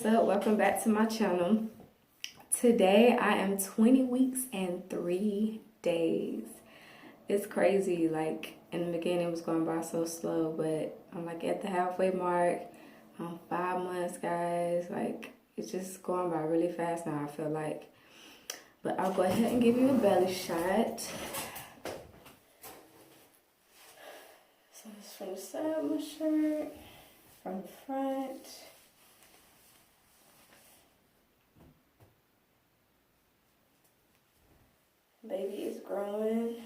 up? Welcome back to my channel. Today I am 20 weeks and 3 days. It's crazy. Like in the beginning it was going by so slow, but I'm like at the halfway mark. I'm 5 months, guys. Like it's just going by really fast now, I feel like. But I'll go ahead and give you a belly shot. So it's from the side of my shirt, from the front. Baby is growing.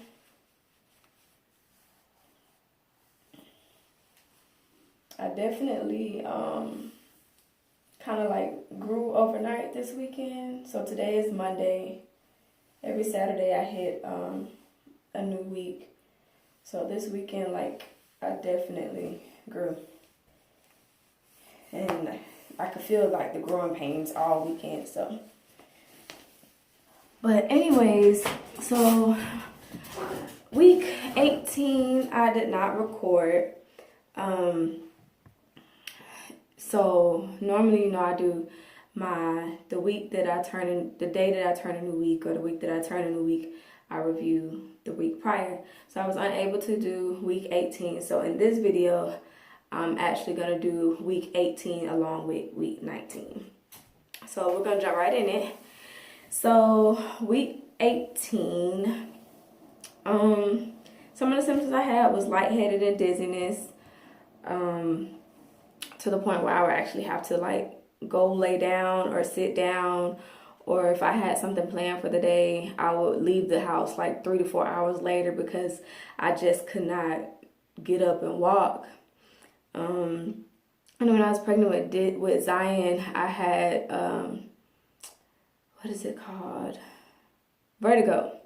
I definitely kind of like grew overnight this weekend. So today is Monday. Every Saturday I hit a new week. So this weekend, like, I definitely grew. And I could feel like the growing pains all weekend, so. But anyways, so week 18 I did not record. So normally, you know, I do the week that I turn in, the day that I turn a new week, or the week that I turn a new week, I review the week prior. So I was unable to do week 18. So in this video, I'm actually gonna do week 18 along with week 19. So we're gonna jump right in it. So week 18, some of the symptoms I had was lightheaded and dizziness, to the point where I would actually have to like go lay down or sit down, or if I had something planned for the day, I would leave the house like 3 to 4 hours later because I just could not get up and walk. And when I was pregnant with Zion, I had what is it called? Vertigo,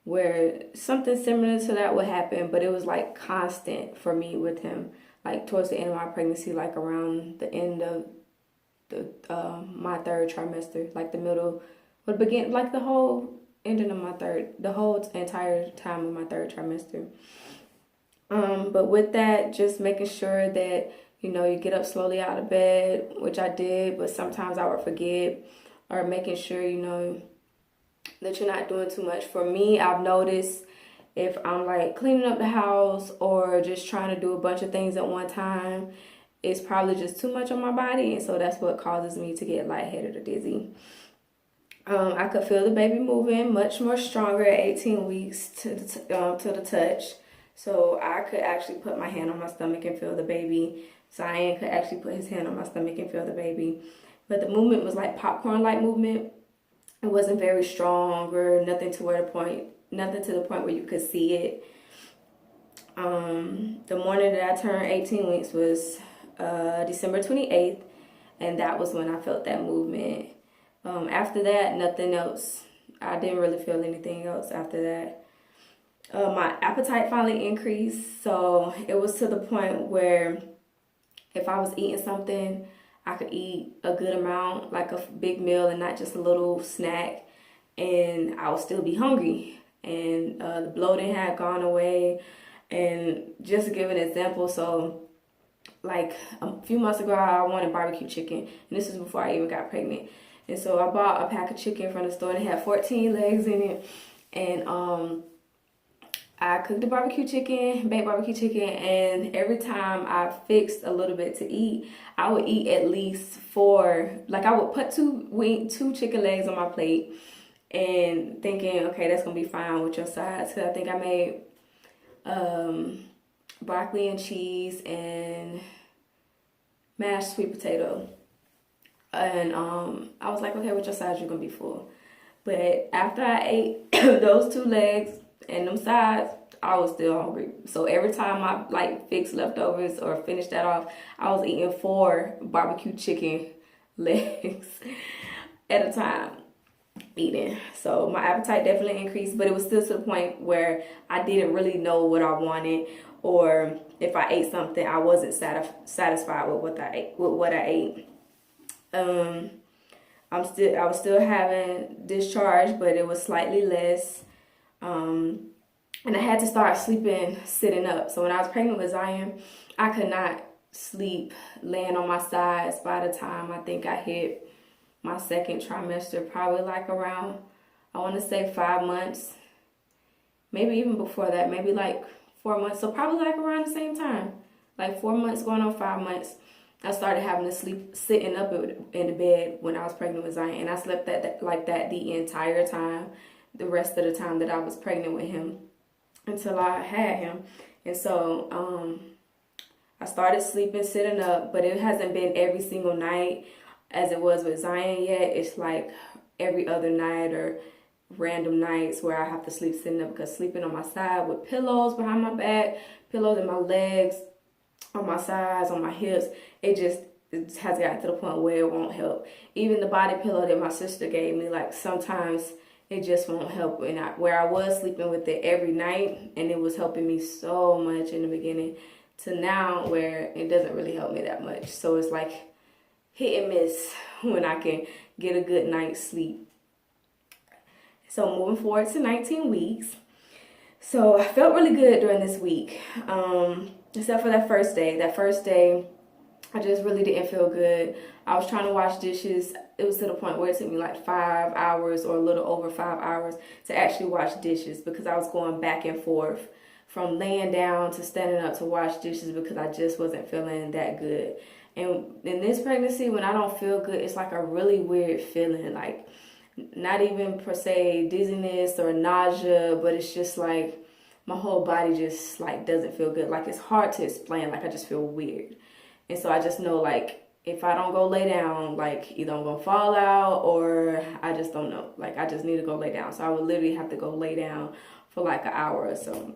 where something similar to that would happen, but it was like constant for me with him, like towards the end of my pregnancy, like around the end of my 3rd trimester, like the middle, would begin, like the whole ending of the whole entire time of my 3rd trimester. But with that, just making sure that, you know, you get up slowly out of bed, which I did, but sometimes I would forget, or making sure, you know, that you're not doing too much. For me, I've noticed if I'm like cleaning up the house or just trying to do a bunch of things at one time, it's probably just too much on my body, and so that's what causes me to get lightheaded or dizzy. I could feel the baby moving much more stronger at 18 weeks to the touch. So I could actually put my hand on my stomach and feel the baby. Zion could actually put his hand on my stomach and feel the baby. But the movement was like popcorn-like movement. It wasn't very strong or nothing to the point where you could see it. The morning that I turned 18 weeks was December 28th, and that was when I felt that movement. After that, nothing else. I didn't really feel anything else after that. My appetite finally increased, so it was to the point where if I was eating something, I could eat a good amount, like a big meal and not just a little snack, and I would still be hungry. And the bloating had gone away. And just to give an example, so like a few months ago, I wanted barbecue chicken, and this was before I even got pregnant. And so I bought a pack of chicken from the store, and it had 14 legs in it. And I cooked the baked barbecue chicken, and every time I fixed a little bit to eat, I would eat at least 4. Like I would put two chicken legs on my plate, and thinking, okay, that's gonna be fine with your sides. Cause I think I made broccoli and cheese and mashed sweet potato, and I was like, okay, with your sides you're gonna be full. But after I ate those 2 legs and them sides, I was still hungry. So every time I like fixed leftovers or finished that off, I was eating 4 barbecue chicken legs at a time eating. So my appetite definitely increased, but it was still to the point where I didn't really know what I wanted, or if I ate something, I wasn't satisfied with what I ate. I was still having discharge, but it was slightly less. And I had to start sleeping sitting up. So when I was pregnant with Zion, I could not sleep laying on my sides by the time I think I hit my second trimester, probably like around, I want to say 5 months, maybe even before that, maybe like 4 months. So probably like around the same time, like 4 months going on 5 months. I started having to sleep sitting up in the bed when I was pregnant with Zion, and I slept like that the entire time, the rest of the time that I was pregnant with him, until I had him. And so I started sleeping sitting up, but it hasn't been every single night as it was with Zion yet. It's like every other night or random nights where I have to sleep sitting up, because sleeping on my side with pillows behind my back, pillows in my legs, on my sides, on my hips, it has gotten to the point where it won't help. Even the body pillow that my sister gave me, like sometimes it just won't help. And where I was sleeping with it every night and it was helping me so much in the beginning, to now where it doesn't really help me that much. So it's like hit and miss when I can get a good night's sleep. So moving forward to 19 weeks. So I felt really good during this week, except for that first day. That first day, I just really didn't feel good. I was trying to wash dishes. It was to the point where it took me like 5 hours or a little over 5 hours to actually wash dishes, because I was going back and forth from laying down to standing up to wash dishes, because I just wasn't feeling that good. And in this pregnancy, when I don't feel good, it's like a really weird feeling, like not even per se dizziness or nausea, but it's just like my whole body just like doesn't feel good. Like it's hard to explain, like I just feel weird. And so I just know, like, if I don't go lay down, like either I'm gonna fall out or I just don't know. Like I just need to go lay down. So I would literally have to go lay down for like an hour or so.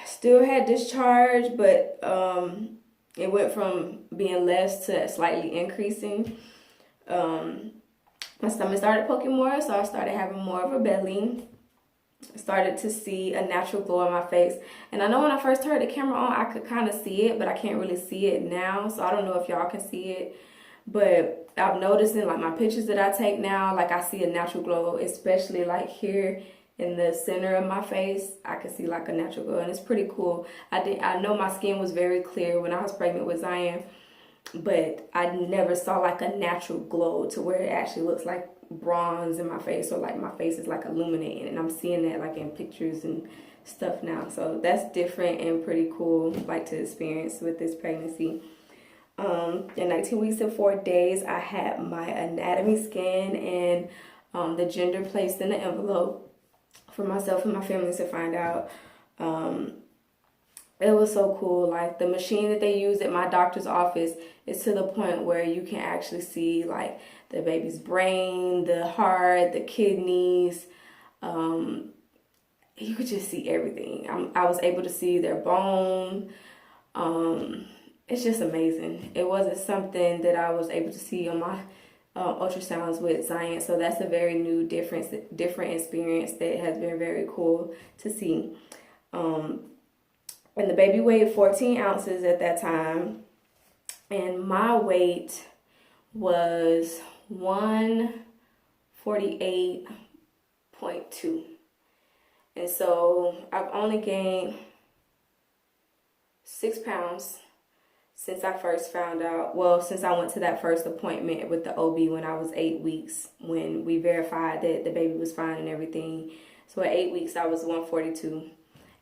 Still had discharge, but it went from being less to slightly increasing. My stomach started poking more, so I started having more of a belly. I started to see a natural glow on my face. And I know when I first turned the camera on, I could kind of see it, but I can't really see it now. So I don't know if y'all can see it. But I'm noticing, like, my pictures that I take now, like, I see a natural glow, especially like here in the center of my face. I can see like a natural glow, and it's pretty cool. I know my skin was very clear when I was pregnant with Zion, but I never saw like a natural glow to where it actually looks like bronze in my face, or like my face is like illuminating, and I'm seeing that like in pictures and stuff now. So that's different and pretty cool, like, to experience with this pregnancy. In 19 weeks and 4 days, I had my anatomy scan and the gender placed in the envelope for myself and my family to find out. It was so cool. Like, the machine that they use at my doctor's office is to the point where you can actually see like the baby's brain, the heart, the kidneys. You could just see everything. I was able to see their bone. It's just amazing. It wasn't something that I was able to see on my ultrasounds with Zion, so that's a very new, different experience that has been very cool to see. And the baby weighed 14 ounces at that time, and my weight was 148.2. And so I've only gained 6 pounds since I first found out. Well, since I went to that first appointment with the OB when I was 8 weeks, when we verified that the baby was fine and everything. So at 8 weeks, I was 142.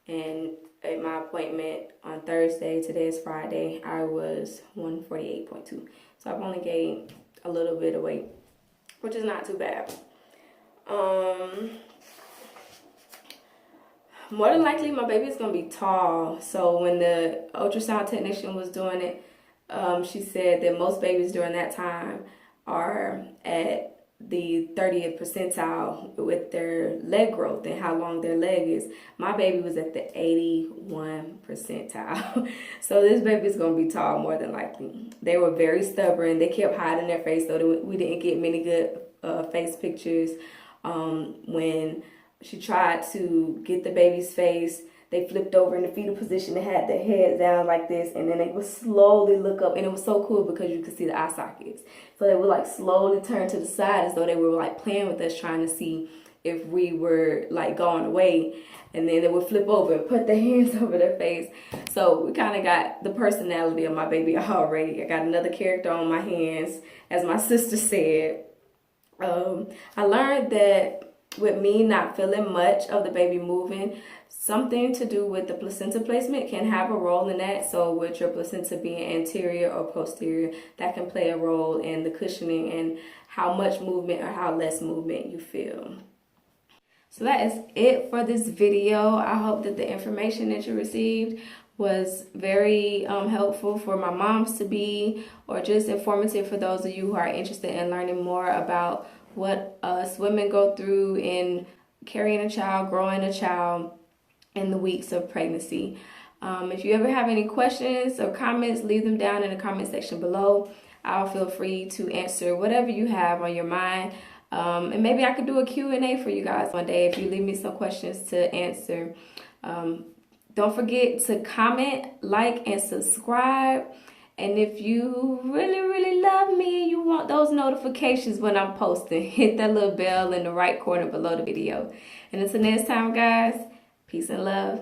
And at my appointment on Thursday, today is Friday, I was 148.2. So I've only gained a little bit of weight, which is not too bad. More than likely, my baby is going to be tall. So when the ultrasound technician was doing it, she said that most babies during that time are at the 30th percentile with their leg growth and how long their leg is. My baby was at the 81 percentile. So this baby is going to be tall more than likely. They were very stubborn. They kept hiding their face, so we didn't get many good face pictures. When she tried to get the baby's face, they flipped over in the fetal position and had their head down like this, and then they would slowly look up, and it was so cool because you could see the eye sockets. So they would like slowly turn to the side as though they were like playing with us, trying to see if we were like going away. and then they would flip over and put their hands over their face. So we kind of got the personality of my baby already. I got another character on my hands, as my sister said. I learned that with me not feeling much of the baby moving, something to do with the placenta placement can have a role in that. So with your placenta being anterior or posterior, that can play a role in the cushioning and how much movement or how less movement you feel. So that is it for this video. I hope that the information that you received was very helpful for my moms to be, or just informative for those of you who are interested in learning more about what us women go through in carrying a child, growing a child in the weeks of pregnancy. If you ever have any questions or comments, leave them down in the comment section below. I'll feel free to answer whatever you have on your mind. And maybe I could do a Q&A for you guys one day if you leave me some questions to answer. Don't forget to comment, like, and subscribe. And if you really love me and you want those notifications when I'm posting, hit that little bell in the right corner below the video. And until next time, guys, peace and love.